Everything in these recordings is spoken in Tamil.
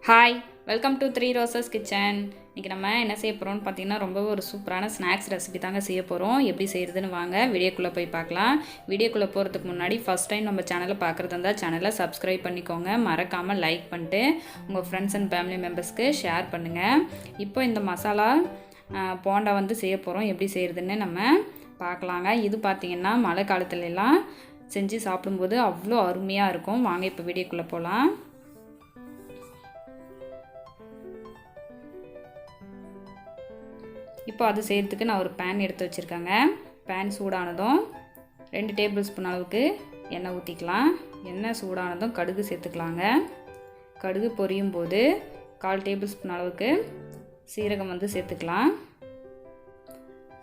Hi, welcome to three roses kitchen. இன்றைக்கி நம்ம என்ன செய்ய போகிறோம்னு பார்த்தீங்கன்னா ரொம்ப ஒரு சூப்பரான ஸ்நாக்ஸ் ரெசிபி தாங்க செய்ய போகிறோம். எப்படி செய்கிறதுன்னு வாங்க வீடியோக்குள்ளே போய் பார்க்கலாம். வீடியோக்குள்ளே போகிறதுக்கு முன்னாடி ஃபஸ்ட் டைம் நம்ம சேனலை பார்க்குறது இருந்தால் சேனலை சப்ஸ்கிரைப் பண்ணிக்கோங்க. மறக்காமல் லைக் பண்ணிட்டு உங்கள் ஃப்ரெண்ட்ஸ் அண்ட் ஃபேமிலி மெம்பர்ஸ்க்கு ஷேர் பண்ணுங்கள். இப்போ இந்த மசாலா போண்டா வந்து செய்ய போகிறோம். எப்படி செய்கிறதுன்னு நம்ம பார்க்கலாங்க. இது பார்த்திங்கன்னா மழை காலத்துலலாம் செஞ்சு சாப்பிடும்போது அவ்வளோ அருமையாக இருக்கும். வாங்க இப்போ வீடியோக்குள்ளே போகலாம். இப்போ அது செய்கிறதுக்கு நான் ஒரு பேன் எடுத்து வச்சுருக்கேங்க. பேன் சூடானதும் 2 டேபிள் ஸ்பூன் அளவுக்கு எண்ணெய் ஊற்றிக்கலாம். எண்ணெய் சூடானதும் கடுகு சேர்த்துக்கலாங்க. கடுகு பொரியும் போது 1/4 டேபிள் ஸ்பூன் அளவுக்கு சீரகம் வந்து சேர்த்துக்கலாம்.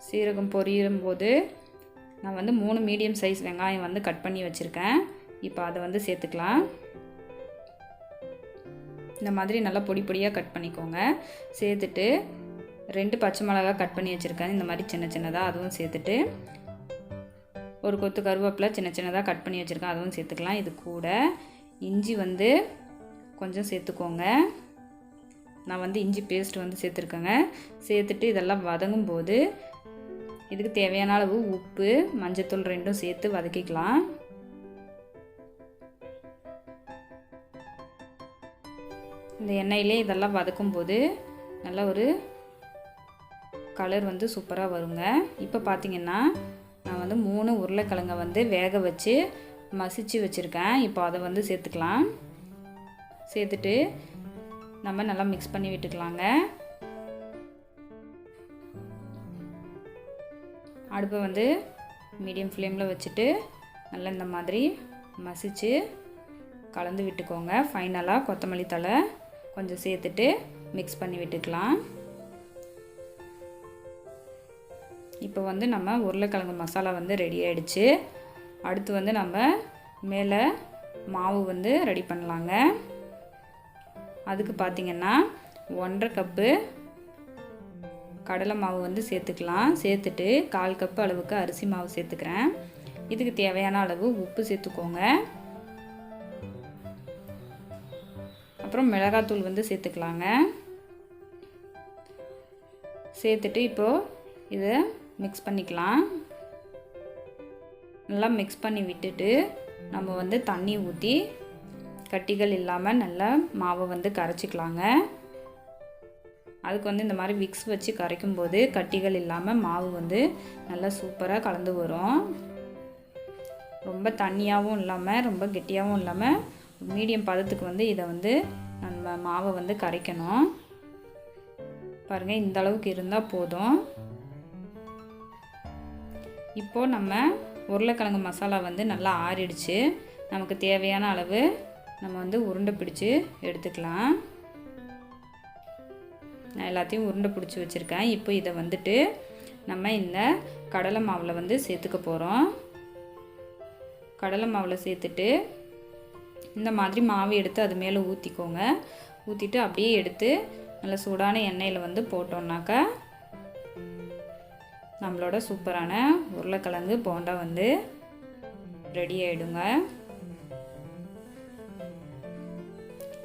சீரகம் பொரியும் போது நான் வந்து 3 மீடியம் சைஸ் வெங்காயம் வந்து கட் பண்ணி வச்சுருக்கேன். இப்போ அதை வந்து சேர்த்துக்கலாம். இந்த மாதிரி நல்லா பொடி பொடியாக கட் பண்ணிக்கோங்க. சேர்த்துட்டு 2 பச்சை மிளகாய் கட் பண்ணி வச்சுருக்கேன். இந்த மாதிரி சின்ன சின்னதாக அதுவும் சேர்த்துட்டு ஒரு கொத்து கருவேப்பிலை சின்ன சின்னதாக கட் பண்ணி வச்சுருக்கேன். அதுவும் சேர்த்துக்கலாம். இது கூட இஞ்சி வந்து கொஞ்சம் சேர்த்துக்கோங்க. நான் வந்து இஞ்சி பேஸ்ட் வந்து சேர்த்துருக்கேங்க. சேர்த்துட்டு இதெல்லாம் வதங்கும் போது இதுக்கு தேவையான அளவு உப்பு, மஞ்சத்தூள் 2ம் சேர்த்து வதக்கிக்கலாம். இந்த எண்ணெயிலே இதெல்லாம் வதக்கும் போது நல்ல ஒரு கலர் வந்து சூப்பராக வருங்க. இப்போ பார்த்திங்கன்னா நான் வந்து 3 உருளைக்கிழங்கை வந்து வேக வச்சு மசிச்சு வச்சுருக்கேன். இப்போ அதை வந்து சேர்த்துக்கலாம். சேர்த்துட்டு நம்ம நல்லா மிக்ஸ் பண்ணி விட்டுக்கலாங்க. அடுப்பை வந்து மீடியம் ஃப்ளேமில் வச்சுட்டு நல்லா இந்த மாதிரி மசிச்சு கலந்து விட்டுக்கோங்க. ஃபைனலாக கொத்தமல்லி தழை கொஞ்சம் சேர்த்துட்டு மிக்ஸ் பண்ணி விட்டுக்கலாம். இப்போ வந்து நம்ம உருளைக்கிழங்கு மசாலா வந்து ரெடி ஆகிடுச்சு. அடுத்து வந்து நம்ம மேலே மாவு வந்து ரெடி பண்ணலாங்க. அதுக்கு பார்த்திங்கன்னா 1.5 கப்பு கடலை மாவு வந்து சேர்த்துக்கலாம். சேர்த்துட்டு 1/4 கப்பு அளவுக்கு அரிசி மாவு சேர்த்துக்கிறேன். இதுக்கு தேவையான அளவு உப்பு சேர்த்துக்கோங்க. அப்புறம் மிளகாத்தூள் வந்து சேர்த்துக்கலாங்க. சேர்த்துட்டு இப்போது இதை மிக்ஸ் பண்ணிக்கலாம். நல்லா மிக்ஸ் பண்ணி விட்டுட்டு நம்ம வந்து தண்ணி ஊற்றி கட்டிகள் இல்லாமல் நல்லா மாவை வந்து கரைச்சிக்கலாங்க. அதுக்கு வந்து இந்த மாதிரி விக்ஸ் வச்சு கரைக்கும் போது கட்டிகள் இல்லாமல் மாவு வந்து நல்லா சூப்பராக கலந்து வரும். ரொம்ப தண்ணியாகவும் இல்லாமல் ரொம்ப கெட்டியாகவும் இல்லாமல் மீடியம் பதத்துக்கு வந்து இதை வந்து நம்ம மாவை வந்து கரைக்கணும். பாருங்கள், இந்த அளவுக்கு இருந்தால் போதும். இப்போது நம்ம உருளைக்கிழங்கு மசாலா வந்து நல்லா ஆறிடுச்சு. நமக்கு தேவையான அளவு நம்ம வந்து உருண்டை பிடிச்சி எடுத்துக்கலாம். நான் எல்லாத்தையும் உருண்டை பிடிச்சி வச்சுருக்கேன். இப்போ இதை வந்துட்டு நம்ம இந்த கடலை மாவில் வந்து சேர்த்துக்க போகிறோம். கடலை மாவில் சேர்த்துட்டு இந்த மாதிரி மாவு எடுத்து அது மேலே ஊற்றிக்கோங்க. ஊற்றிட்டு அப்படியே எடுத்து நல்ல சூடான எண்ணெயில் வந்து போட்டோம்னாக்கா நம்மளோட சூப்பரான உருளைக்கிழங்கு போண்டா வந்து ரெடி ஆகிடுங்க.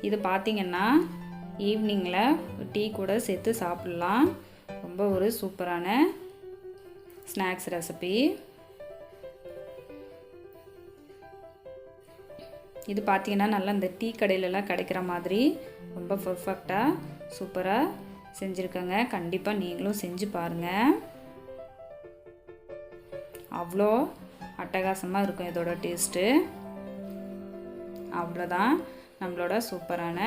இது பார்த்திங்கன்னா ஈவினிங்கில் டீ கூட சேர்த்து சாப்பிட்லாம். ரொம்ப ஒரு சூப்பரான ஸ்நாக்ஸ் ரெசிபி. இது பார்த்திங்கன்னா நல்லா இந்த டீ கடையிலலாம் கிடைக்கிற மாதிரி ரொம்ப பர்ஃபெக்டாக சூப்பராக செஞ்சுருக்கேங்க. கண்டிப்பாக நீங்களும் செஞ்சு பாருங்கள். அவ்வளோ அட்டகாசமாக இருக்கும் இதோட டேஸ்ட்டு. அவ்வளோதான், நம்மளோட சூப்பரான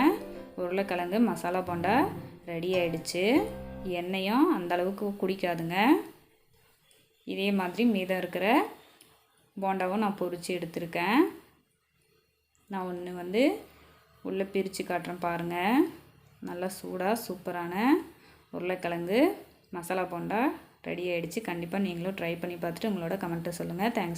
உருளைக்கிழங்கு மசாலா போண்டா ரெடி ஆகிடுச்சு. எண்ணெயும் அந்தளவுக்கு குடிக்காதுங்க. இதே மாதிரி மீதம் இருக்கிற போண்டாவும் நான் பொரித்து எடுத்திருக்கேன். நான் ஒன்று வந்து உள்ளே பிரித்து காட்டுறேன் பாருங்கள். நல்லா சூடாக சூப்பரான உருளைக்கிழங்கு மசாலா போண்டா ரெடி ஆகிடுச்சு. கண்டிப்பாக நீங்களும் ட்ரை பண்ணி பார்த்துட்டு உங்களோட கமெண்ட்டை சொல்லுங்கள். தேங்க்ஸ்.